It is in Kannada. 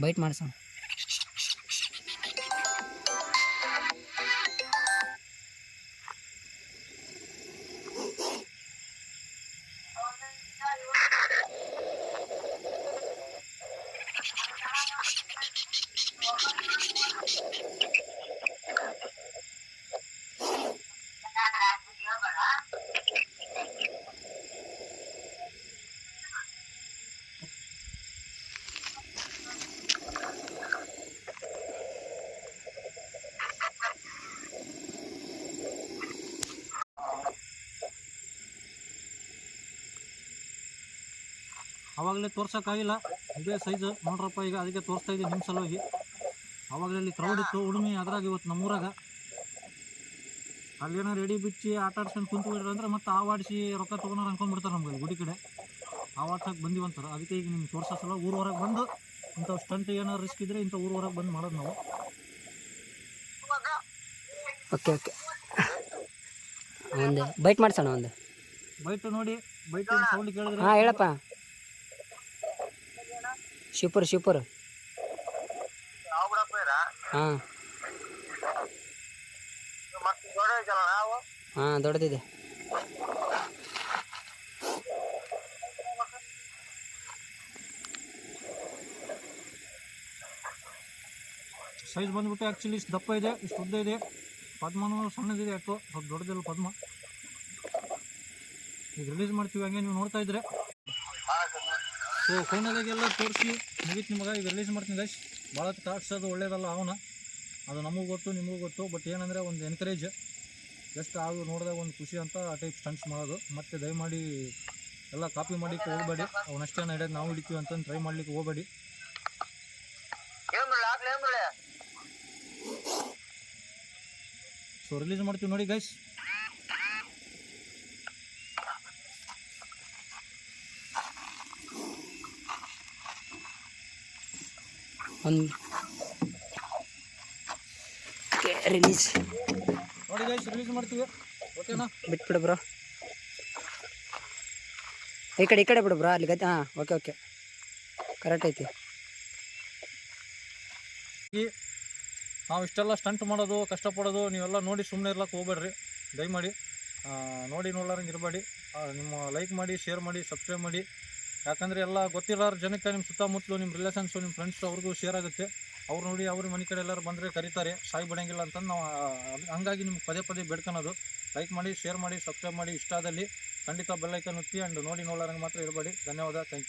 ಬೈಟ್ ಮಾಡ್ಸೋಣ. ಆವಾಗಲೇ ತೋರ್ಸೋಕ್ಕಾಗಿಲ್ಲ, ಇದೇ ಸೈಜು ನೋಡ್ರಪ್ಪ. ಈಗ ಅದಕ್ಕೆ ತೋರಿಸ್ತಾ ಇದ್ದೀವಿ ನಿಮ್ಮ ಸಲುವಾಗಿ. ಆವಾಗಲೇ ಅಲ್ಲಿ ಕ್ರೌಡ್ ಇತ್ತು, ಉಳುಮೆ. ಅದ್ರಾಗ ಇವತ್ತು ನಮ್ಮೂರಾಗ ಅಲ್ಲೇನೋ ರೆಡಿ ಬಿಚ್ಚಿ ಆಟ ಆಡ್ಸ್ಕೊಂಡು ಕುಂತು ಬಿಡ್ರಿ ಅಂದ್ರೆ ಮತ್ತೆ ಆವಾಡಿಸಿ ರೊಕ್ಕ ತೊಗೊಂಡು ಅನ್ಕೊಂಡ್ಬಿಡ್ತಾರೆ ನಮ್ಗೆ ಗುಡಿ ಕಡೆ. ಆವಾಡ್ಸಕ್ಕೆ ಬಂದಿವಂತಾರೆ. ಅದಕ್ಕೆ ಈಗ ನಿಮ್ಗೆ ತೋರ್ಸೋ ಸಲ ಊರ ಹೊರಗೆ ಬಂದು ಇಂಥವು ಸ್ಟಂಟ್ ಏನಾರು ರಿಸ್ಕ್ ಇದ್ದರೆ ಇಂಥ ಊರ ಹೊರಗೆ ಬಂದು ಮಾಡೋದು ನಾವು. ಓಕೆ ಓಕೆ, ಒಂದು ಬೈಟ್ ಮಾಡ್ಸೋಣ. ಒಂದು ಬೈಟ್ ನೋಡಿ, ಬೈಟ್ ಸೌಂಡ್ ಕೇಳಿದ್ರೆ. ಹಾಂ ಹೇಳಪ್ಪ. ಶಿವಪುರ ಶಿವಪುರ. ಹಾಂ ಹಾಂ ದೊಡ್ಡದಿದೆ. ಸೈಜ್ ಬಂದ್ಬಿಟ್ಟು ಆ್ಯಕ್ಚುಲಿ ಇಷ್ಟು ದಪ್ಪ ಇದೆ, ಇಷ್ಟು ಉದ್ದ ಇದೆ. ಪದ್ಮನೂ ಸಣ್ಣದಿದೆ, ಯಾಕೋ ಸ್ವಲ್ಪ ದೊಡ್ಡದಿಲ್ಲ ಪದ್ಮ. ಈಗ ರಿಲೀಸ್ ಮಾಡ್ತೀವಿ, ಹಂಗೆ ನೀವು ನೋಡ್ತಾ ಇದ್ರೆ. ಸೊ ಫೈನಲಾಗೆಲ್ಲ ತೋರಿಸಿ ಮುಗೀತು ನಿಮಗೆ. ಈಗ ರಿಲೀಸ್ ಮಾಡ್ತೀನಿ ಗೈಸ್. ಭಾಳ ಕಾಡ್ಸೋದು ಒಳ್ಳೇದಲ್ಲ ಅವನ, ಅದು ನಮಗೂ ಗೊತ್ತು, ನಿಮಗೂ ಗೊತ್ತು. ಬಟ್ ಏನಂದರೆ ಒಂದು ಎನ್ಕರೇಜ್, ಜಸ್ಟ್ ಆಗ ನೋಡಿದಾಗ ಒಂದು ಖುಷಿ ಅಂತ ಆ ಟೈಪ್ ಸ್ಟಂಟ್ಸ್ ಮಾಡೋದು. ಮತ್ತು ದಯಮಾಡಿ ಎಲ್ಲ ಕಾಪಿ ಮಾಡಲಿಕ್ಕೆ ಹೋಗಬೇಡಿ. ಅವನಷ್ಟೇ ನಡೆಯೋದು ನಾವು ಹಿಡಿತೀವಿ ಅಂತಂದು ಟ್ರೈ ಮಾಡಲಿಕ್ಕೆ ಹೋಗಬೇಡಿ. ಸೊ ರಿಲೀಸ್ ಮಾಡ್ತೀವಿ ನೋಡಿ ಗೈಸ್. ಒಂದು ರಿಲೀಸ್ ನೋಡಿ ಗೈಸ್, ರಿಲೀಸ್ ಮಾಡ್ತೀವಿ. ಓಕೆನಾ? ಬಿಟ್ಬಿಡು ಬ್ರೋ, ಈ ಕಡೆ ಬಿಡು ಬ್ರೋ, ಅಲ್ಲಿ ಗತಿ. ಹಾಂ ಓಕೆ ಓಕೆ, ಕರೆಕ್ಟ್ ಐತಿ. ನಾವು ಇಷ್ಟೆಲ್ಲ ಸ್ಟಂಟ್ ಮಾಡೋದು, ಕಷ್ಟಪಡೋದು ನೀವೆಲ್ಲ ನೋಡಿ ಸುಮ್ಮನೆ ಇರ್ಲಕ್ಕೆ ಹೋಗ್ಬೇಡ್ರಿ. ದಯಮಾಡಿ ನೋಡಿ ನೋಡ್ಲಾರಂಗೆ ಇರಬೇಡಿ. ನಿಮ್ಮ ಲೈಕ್ ಮಾಡಿ, ಶೇರ್ ಮಾಡಿ, ಸಬ್ಸ್ಕ್ರೈಬ್ ಮಾಡಿ. ಯಾಕಂದರೆ ಎಲ್ಲ ಗೊತ್ತಿರೋರು ಜನಕ್ಕೆ, ನಿಮ್ಮ ಸುತ್ತಮುತ್ತಲು, ನಿಮ್ಮ ರಿಲೇಷನ್ಸು, ನಿಮ್ಮ ಫ್ರೆಂಡ್ಸು ಅವ್ರಿಗೂ ಶೇರ್ ಆಗುತ್ತೆ. ಅವ್ರು ನೋಡಿ ಅವ್ರ ಮನೆ ಕಡೆ ಎಲ್ಲರೂ ಬಂದರೆ ಕರೀತಾರೆ, ಸಾಯಿ ಬಿಡೋಂಗಿಲ್ಲ ಅಂತಂದು ನಾವು ಹಂಗಾಗಿ ನಿಮ್ಗೆ ಪದೇ ಪದೇ ಬೇಡ್ಕೊಳೋದು. ಲೈಕ್ ಮಾಡಿ, ಶೇರ್ ಮಾಡಿ, ಸಬ್ಸ್ಕ್ರೈಬ್ ಮಾಡಿ. ಇಷ್ಟ ಆದಲ್ಲಿ ಖಂಡಿತ ಬೆಲ್ ಐಕನ್ ಒತ್ತಿ. ಆ್ಯಂಡ್ ನೋಡಿ ನೋಡ್ಲಾರಂಗೆ ಮಾತ್ರ ಇರಬೇಡಿ. ಧನ್ಯವಾದ, ಥ್ಯಾಂಕ್ ಯು.